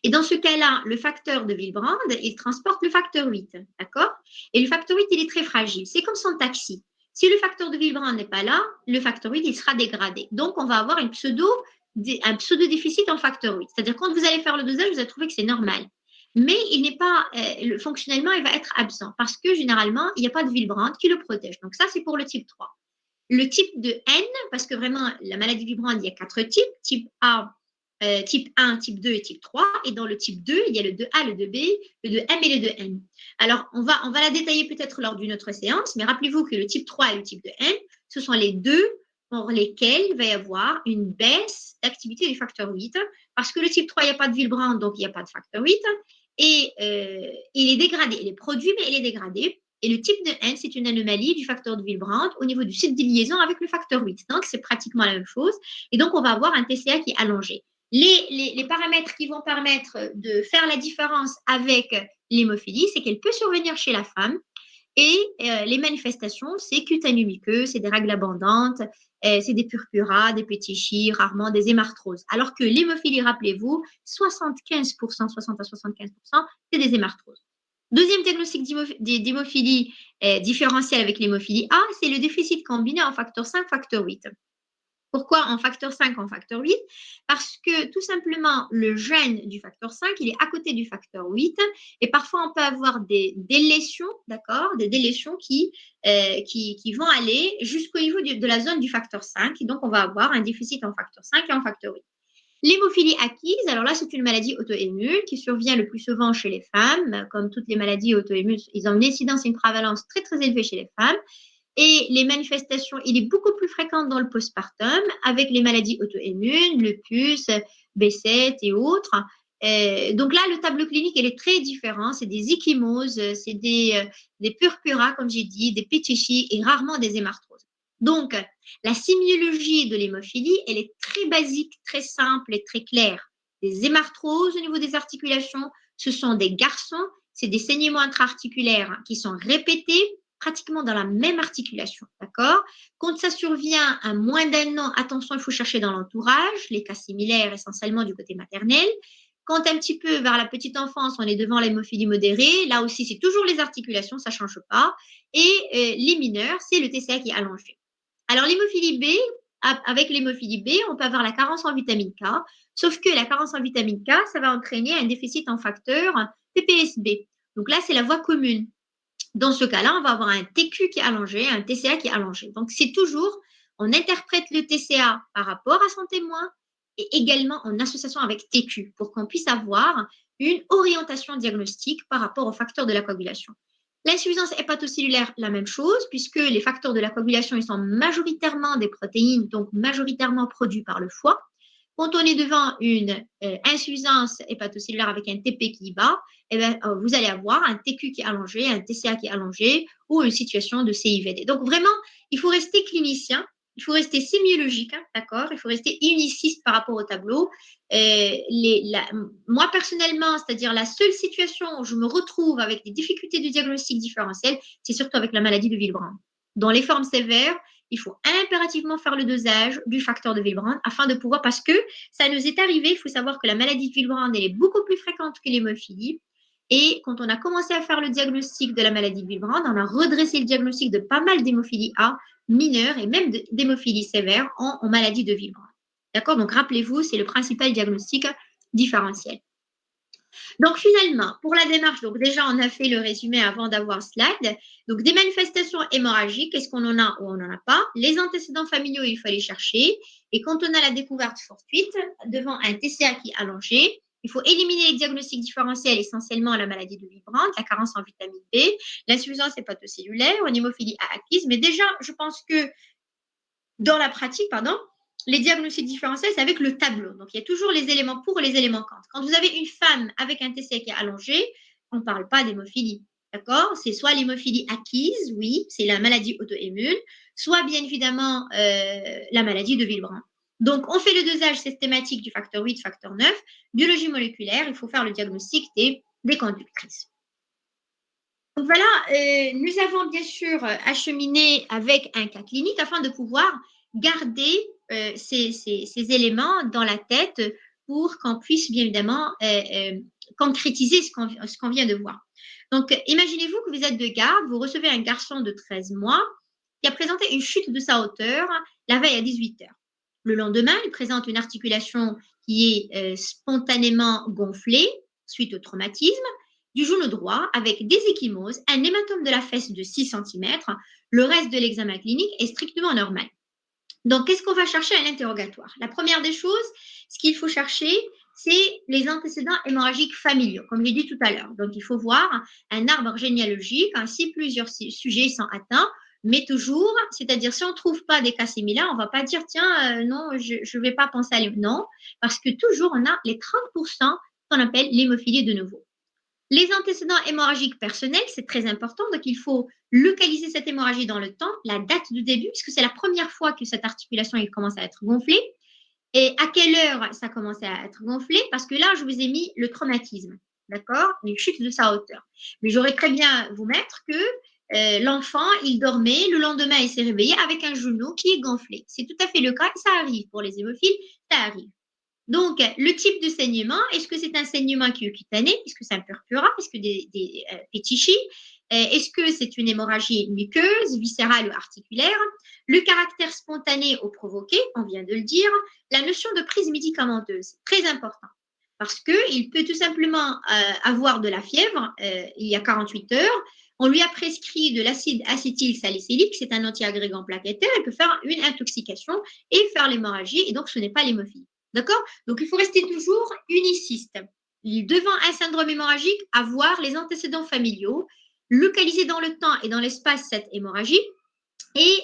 et dans ce cas-là, le facteur de Willebrand, il transporte le facteur 8, d'accord? Et le facteur 8, il est très fragile. C'est comme son taxi. Si le facteur de Willebrand n'est pas là, le facteur 8, il sera dégradé. Donc, on va avoir un pseudo-déficit en facteur 8. C'est-à-dire, quand vous allez faire le dosage, vous allez trouver que c'est normal. Mais il n'est pas, fonctionnellement, il va être absent parce que généralement, il n'y a pas de Willebrand qui le protège. Donc, ça, c'est pour le type 3. Le type de N, parce que vraiment, la maladie de Willebrand, il y a 4 types. Type A, type 1, type 2 et type 3. Et dans le type 2, il y a le 2A, le 2B, le 2M et le 2N. Alors, on va la détailler peut-être lors d'une autre séance, mais rappelez-vous que le type 3 et le type 2N, ce sont les deux pour lesquels il va y avoir une baisse d'activité du facteur 8, parce que le type 3, il n'y a pas de Willebrand, donc il n'y a pas de facteur 8, et il est dégradé. Il est produit, mais il est dégradé. Et le type de N, c'est une anomalie du facteur de Willebrand au niveau du site de liaison avec le facteur 8. Donc, c'est pratiquement la même chose. Et donc, on va avoir un TCA qui est allongé. Les paramètres qui vont permettre de faire la différence avec l'hémophilie, c'est qu'elle peut survenir chez la femme. Et les manifestations, c'est cutanémuqueux, c'est des règles abondantes, c'est des purpuras, des pétichis, rarement des hémarthroses. Alors que l'hémophilie, rappelez-vous, 75%, 60 à 75%, c'est des hémarthroses. Deuxième diagnostic d'hémophilie différentielle avec l'hémophilie A, c'est le déficit combiné en facteur 5, facteur 8. Pourquoi en facteur 5, en facteur 8? Parce que tout simplement, le gène du facteur 5, il est à côté du facteur 8 et parfois on peut avoir des délétions, d'accord? Des délétions qui vont aller jusqu'au niveau de la zone du facteur 5 et donc on va avoir un déficit en facteur 5 et en facteur 8. L'hémophilie acquise, alors là, c'est une maladie auto-immune qui survient le plus souvent chez les femmes. Comme toutes les maladies auto-immunes, ils ont une incidence et une prévalence très, très élevée chez les femmes. Et les manifestations, il est beaucoup plus fréquent dans le postpartum avec les maladies auto-immunes, lupus, B7 et autres. Donc là, le tableau clinique, il est très différent. C'est des ecchymoses, c'est des purpuras, comme j'ai dit, des pétichis et rarement des hémarthroses. Donc, la sémiologie de l'hémophilie, elle est très basique, très simple et très claire. Des hémarthroses au niveau des articulations, ce sont des garçons, c'est des saignements intra-articulaires qui sont répétés pratiquement dans la même articulation, d'accord? Quand ça survient à moins d'un an, attention, il faut chercher dans l'entourage, les cas similaires essentiellement du côté maternel. Quand un petit peu vers la petite enfance, on est devant l'hémophilie modérée, là aussi, c'est toujours les articulations, ça ne change pas. Et les mineurs, c'est le TCA qui est allongé. Alors, l'hémophilie B, avec l'hémophilie B, on peut avoir la carence en vitamine K, sauf que la carence en vitamine K, ça va entraîner un déficit en facteur PPSB. Donc là, c'est la voie commune. Dans ce cas-là, on va avoir un TQ qui est allongé, un TCA qui est allongé. Donc, c'est toujours, on interprète le TCA par rapport à son témoin et également en association avec TQ pour qu'on puisse avoir une orientation diagnostique par rapport aux facteurs de la coagulation. L'insuffisance hépatocellulaire, la même chose, puisque les facteurs de la coagulation, ils sont majoritairement des protéines, donc majoritairement produits par le foie. Quand on est devant une insuffisance hépatocellulaire avec un TP qui bat, eh bien, vous allez avoir un TQ qui est allongé, un TCA qui est allongé ou une situation de CIVD. Donc vraiment, il faut rester clinicien, il faut rester sémiologique, hein, d'accord? Il faut rester uniciste par rapport au tableau. Moi, personnellement, c'est-à-dire la seule situation où je me retrouve avec des difficultés de diagnostic différentiel, c'est surtout avec la maladie de Willebrand. Dans les formes sévères, il faut impérativement faire le dosage du facteur de Willebrand afin de pouvoir, parce que ça nous est arrivé, il faut savoir que la maladie de Willebrand, elle est beaucoup plus fréquente que l'hémophilie. Et quand on a commencé à faire le diagnostic de la maladie de Willebrand, on a redressé le diagnostic de pas mal d'hémophilie A mineure et même d'hémophilie sévère en maladie de Willebrand. D'accord? Donc, rappelez-vous, c'est le principal diagnostic différentiel. Donc, finalement, pour la démarche, donc déjà, on a fait le résumé avant d'avoir slide. Donc, des manifestations hémorragiques, est-ce qu'on en a ou on n'en a pas? Les antécédents familiaux, il faut aller chercher. Et quand on a la découverte fortuite devant un TCA qui est allongé, Il faut éliminer les diagnostics différentiels, essentiellement la maladie de Willebrand, la carence en vitamine B, l'insuffisance hépatocellulaire, ou une hémophilie à acquise. Mais déjà, je pense que dans la pratique, les diagnostics différentiels, c'est avec le tableau. Donc, il y a toujours les éléments pour et les éléments contre. Quand vous avez une femme avec un TCA qui est allongé, on ne parle pas d'hémophilie. D'accord? C'est soit l'hémophilie acquise, oui, c'est la maladie auto-immune, soit bien évidemment la maladie de Willebrand. Donc, on fait le dosage systématique du facteur 8, facteur 9, biologie moléculaire, il faut faire le diagnostic des conductrices. Donc voilà, nous avons bien sûr acheminé avec un cas clinique afin de pouvoir garder ces éléments dans la tête pour qu'on puisse bien évidemment concrétiser ce qu'on vient de voir. Donc, imaginez-vous que vous êtes de garde, vous recevez un garçon de 13 mois qui a présenté une chute de sa hauteur la veille à 18 heures. Le lendemain, il présente une articulation qui est spontanément gonflée suite au traumatisme du genou droit avec des ecchymoses, un hématome de la fesse de 6 cm. Le reste de l'examen clinique est strictement normal. Donc, qu'est-ce qu'on va chercher à l'interrogatoire? La première des choses, ce qu'il faut chercher, c'est les antécédents hémorragiques familiaux, comme j'ai dit tout à l'heure. Donc, il faut voir un arbre généalogique, si plusieurs sujets sont atteints, mais toujours, c'est-à-dire si on ne trouve pas des cas similaires, on ne va pas dire, tiens, non, je ne vais pas penser à non, parce que toujours, on a les 30% qu'on appelle l'hémophilie de nouveau. Les antécédents hémorragiques personnels, c'est très important. Donc, il faut localiser cette hémorragie dans le temps, la date de début, puisque c'est la première fois que cette articulation commence à être gonflée. Et à quelle heure ça commence à être gonflé? Parce que là, je vous ai mis le traumatisme, d'accord? Une chute de sa hauteur. Mais j'aurais très bien vous mettre que l'enfant, il dormait, le lendemain, il s'est réveillé avec un genou qui est gonflé. C'est tout à fait le cas, ça arrive pour les hémophiles, ça arrive. Donc, le type de saignement, est-ce que c'est un saignement qui est cutané? Est-ce que c'est un purpura? Est-ce que des pétichis? Est-ce que c'est une hémorragie muqueuse, viscérale ou articulaire? Le caractère spontané ou provoqué, on vient de le dire. La notion de prise médicamenteuse, très important. Parce qu'il peut tout simplement avoir de la fièvre il y a 48 heures. On lui a prescrit de l'acide acétylsalicylique, c'est un antiagrégant plaquettaire, il peut faire une intoxication et faire l'hémorragie, et donc ce n'est pas l'hémophilie. D'accord? Donc, il faut rester toujours uniciste. Devant un syndrome hémorragique, avoir les antécédents familiaux, localiser dans le temps et dans l'espace cette hémorragie, et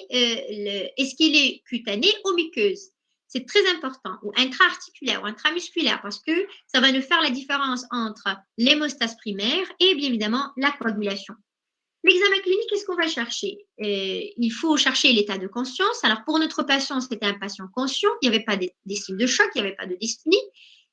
est-ce qu'il est cutané ou muqueuse? C'est très important, ou intra-articulaire ou intramusculaire, parce que ça va nous faire la différence entre l'hémostase primaire et bien évidemment la coagulation. L'examen clinique, qu'est-ce qu'on va chercher? Il faut chercher l'état de conscience. Alors, pour notre patient, c'était un patient conscient. Il n'y avait pas d'estime de choc, il n'y avait pas de dyspnée,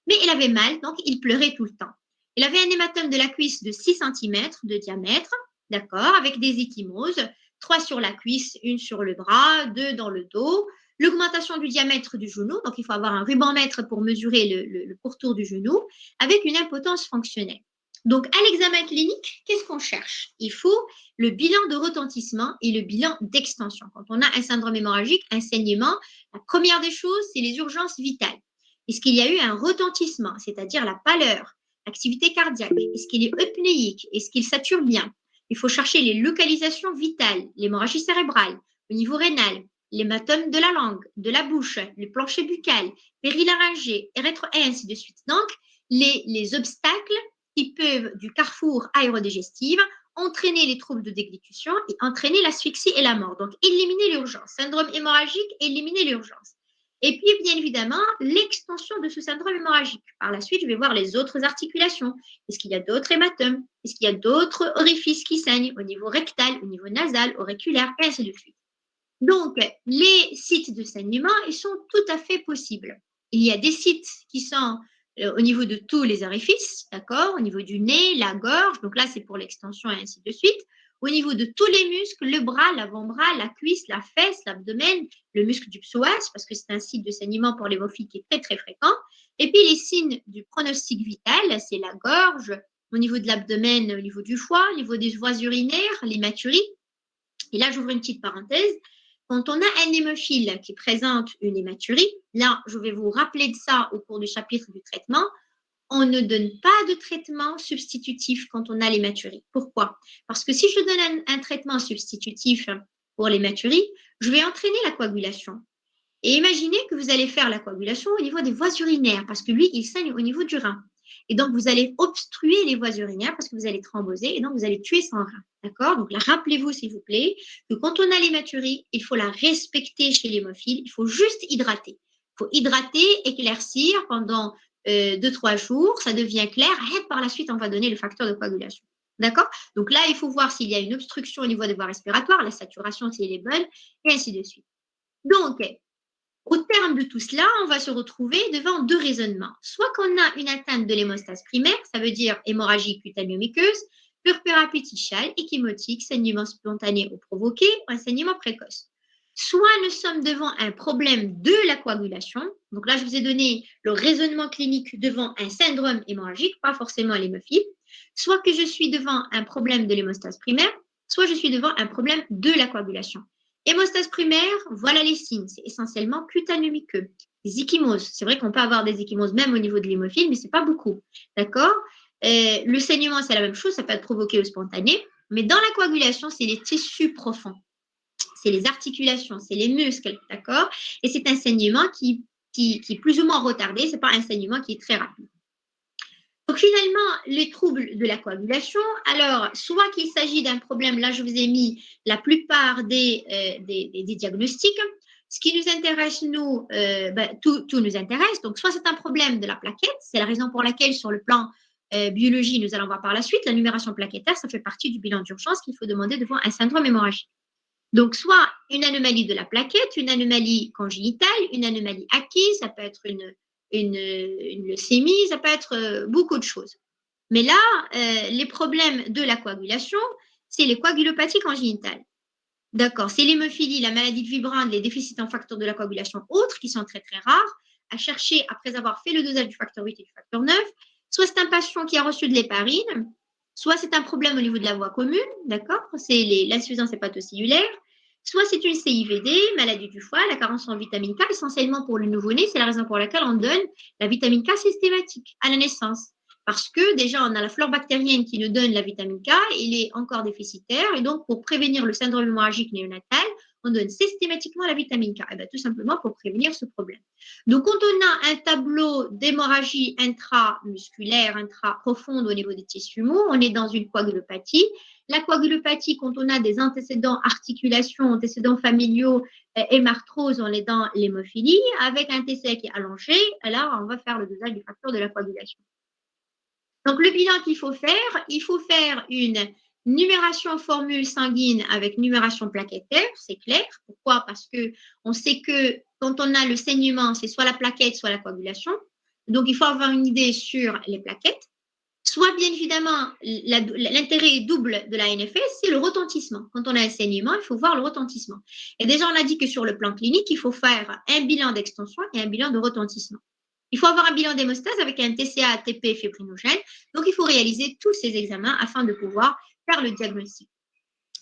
mais il avait mal, donc il pleurait tout le temps. Il avait un hématome de la cuisse de 6 cm de diamètre, d'accord, avec des ecchymoses, 3 sur la cuisse, 1 sur le bras, 2 dans le dos. L'augmentation du diamètre du genou, donc il faut avoir un ruban-mètre pour mesurer le pourtour du genou, avec une impotence fonctionnelle. Donc, à l'examen clinique, qu'est-ce qu'on cherche? Il faut le bilan de retentissement et le bilan d'extension. Quand on a un syndrome hémorragique, un saignement, la première des choses, c'est les urgences vitales. Est-ce qu'il y a eu un retentissement, c'est-à-dire la pâleur, l'activité cardiaque? Est-ce qu'il est eupnéique? Est-ce qu'il sature bien? Il faut chercher les localisations vitales, l'hémorragie cérébrale, au niveau rénal, l'hématome de la langue, de la bouche, le plancher buccal, périlaryngé, et ainsi de suite. Donc, les obstacles qui peuvent, du carrefour aérodigestif, entraîner les troubles de déglutition et entraîner l'asphyxie et la mort. Donc, éliminer l'urgence. Syndrome hémorragique, éliminer l'urgence. Et puis, bien évidemment, l'extension de ce syndrome hémorragique. Par la suite, je vais voir les autres articulations. Est-ce qu'il y a d'autres hématomes? Est-ce qu'il y a d'autres orifices qui saignent au niveau rectal, au niveau nasal, auriculaire, et ainsi de suite. Donc, les sites de saignement, ils sont tout à fait possibles. Il y a des sites qui sont au niveau de tous les orifices, d'accord, au niveau du nez, la gorge, donc là c'est pour l'extension et ainsi de suite, au niveau de tous les muscles, le bras, l'avant-bras, la cuisse, la fesse, l'abdomen, le muscle du psoas, parce que c'est un site de saignement pour l'hémophile qui est très très fréquent, et puis les signes du pronostic vital, c'est la gorge, au niveau de l'abdomen, au niveau du foie, au niveau des voies urinaires, l'hématurie, et là j'ouvre une petite parenthèse. Quand on a un hémophile qui présente une hématurie, là, je vais vous rappeler de ça au cours du chapitre du traitement, on ne donne pas de traitement substitutif quand on a l'hématurie. Pourquoi? Parce que si je donne un traitement substitutif pour l'hématurie, je vais entraîner la coagulation. Et imaginez que vous allez faire la coagulation au niveau des voies urinaires, parce que lui, il saigne au niveau du rein. Et donc, vous allez obstruer les voies urinaires parce que vous allez thromboser et donc vous allez tuer son rein. D'accord? Donc, là, rappelez-vous, s'il vous plaît, que quand on a l'hématurie, il faut la respecter chez l'hémophile. Il faut juste hydrater. Il faut hydrater, éclaircir pendant 2-3 jours. Ça devient clair. Et par la suite, on va donner le facteur de coagulation. D'accord? Donc là, il faut voir s'il y a une obstruction au niveau des voies respiratoires, la saturation, si elle est bonne, et ainsi de suite. Donc, au terme de tout cela, on va se retrouver devant deux raisonnements. Soit qu'on a une atteinte de l'hémostase primaire, ça veut dire hémorragie cutanéo-muqueuse, purpura pétichale, échymotique, saignement spontané ou provoqué, ou un saignement précoce. Soit nous sommes devant un problème de la coagulation. Donc là, je vous ai donné le raisonnement clinique devant un syndrome hémorragique, pas forcément l'hémophile. Soit que je suis devant un problème de l'hémostase primaire, soit je suis devant un problème de la coagulation. Hémostase primaire, voilà les signes. C'est essentiellement cutanéo-muqueux. Les echymoses, c'est vrai qu'on peut avoir des echymoses même au niveau de l'hémophile, mais ce n'est pas beaucoup. D'accord? Le saignement, c'est la même chose, ça peut être provoqué ou spontané. Mais dans la coagulation, c'est les tissus profonds. C'est les articulations, c'est les muscles, d'accord? Et c'est un saignement qui est plus ou moins retardé, ce n'est pas un saignement qui est très rapide. Donc finalement, les troubles de la coagulation, alors soit qu'il s'agit d'un problème, là je vous ai mis la plupart des diagnostics. Ce qui nous intéresse, nous, tout nous intéresse. Donc soit c'est un problème de la plaquette, c'est la raison pour laquelle sur le plan biologie, nous allons voir par la suite, la numération plaquettaire, ça fait partie du bilan d'urgence qu'il faut demander devant un syndrome hémorragique. Donc, soit une anomalie de la plaquette, une anomalie congénitale, une anomalie acquise, ça peut être une leucémie, ça peut être beaucoup de choses. Mais là, les problèmes de la coagulation, c'est les coagulopathies congénitales. D'accord, c'est l'hémophilie, la maladie de Vibrand, les déficits en facteurs de la coagulation autres, qui sont très très rares, à chercher après avoir fait le dosage du facteur 8 et du facteur 9. Soit c'est un patient qui a reçu de l'héparine, soit c'est un problème au niveau de la voie commune, d'accord, c'est l'insuffisance hépatocellulaire, soit c'est une CIVD, maladie du foie, la carence en vitamine K, essentiellement pour le nouveau-né, c'est la raison pour laquelle on donne la vitamine K systématique à la naissance. Parce que déjà, on a la flore bactérienne qui nous donne la vitamine K, il est encore déficitaire, et donc pour prévenir le syndrome hémorragique néonatal, on donne systématiquement la vitamine K. Et bien, tout simplement pour prévenir ce problème. Donc, quand on a un tableau d'hémorragie intramusculaire, intra-profonde au niveau des tissus mous, on est dans une coagulopathie. La coagulopathie, quand on a des antécédents articulation, antécédents familiaux, hémarthrose, on est dans l'hémophilie. Avec un TCA qui est allongé, là, on va faire le dosage du facteur de la coagulation. Donc, le bilan qu'il faut faire une numération formule sanguine avec numération plaquettaire, c'est clair. Pourquoi? Parce qu'on sait que quand on a le saignement, c'est soit la plaquette, soit la coagulation. Donc, il faut avoir une idée sur les plaquettes. Soit, bien évidemment, l'intérêt double de la NFS, c'est le retentissement. Quand on a un saignement, il faut voir le retentissement. Et déjà, on a dit que sur le plan clinique, il faut faire un bilan d'extension et un bilan de retentissement. Il faut avoir un bilan d'hémostase avec un TCA ATP fibrinogène. Donc, il faut réaliser tous ces examens afin de pouvoir faire le diagnostic.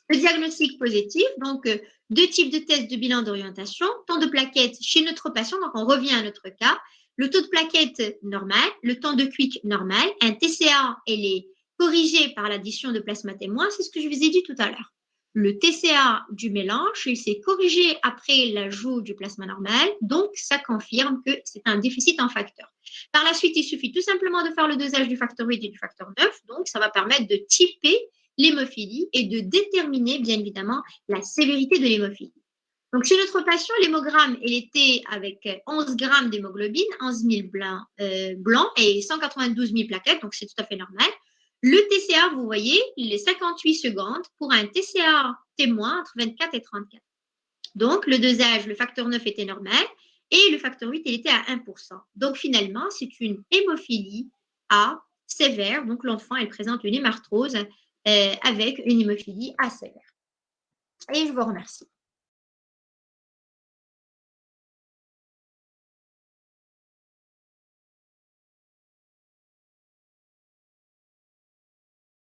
Le diagnostic positif, donc deux types de tests de bilan d'orientation, temps de plaquettes chez notre patient, donc on revient à notre cas, le taux de plaquettes normal, le temps de quick normal, un TCA, elle est corrigée par l'addition de plasma témoin, c'est ce que je vous ai dit tout à l'heure. Le TCA du mélange, il s'est corrigé après l'ajout du plasma normal, donc ça confirme que c'est un déficit en facteur. Par la suite, il suffit tout simplement de faire le dosage du facteur 8 et du facteur 9, donc ça va permettre de typer l'hémophilie et de déterminer bien évidemment la sévérité de l'hémophilie. Donc, chez notre patient, l'hémogramme, il était avec 11 grammes d'hémoglobine, 11 000 blancs et 192 000 plaquettes, donc c'est tout à fait normal. Le TCA, vous voyez, il est 58 secondes pour un TCA témoin entre 24 et 34. Donc, le dosage, le facteur 9 était normal et le facteur 8, il était à 1%. Donc, finalement, c'est une hémophilie A sévère. Donc, l'enfant, il présente une hémarthrose avec une hémophilie A sévère. Et je vous remercie.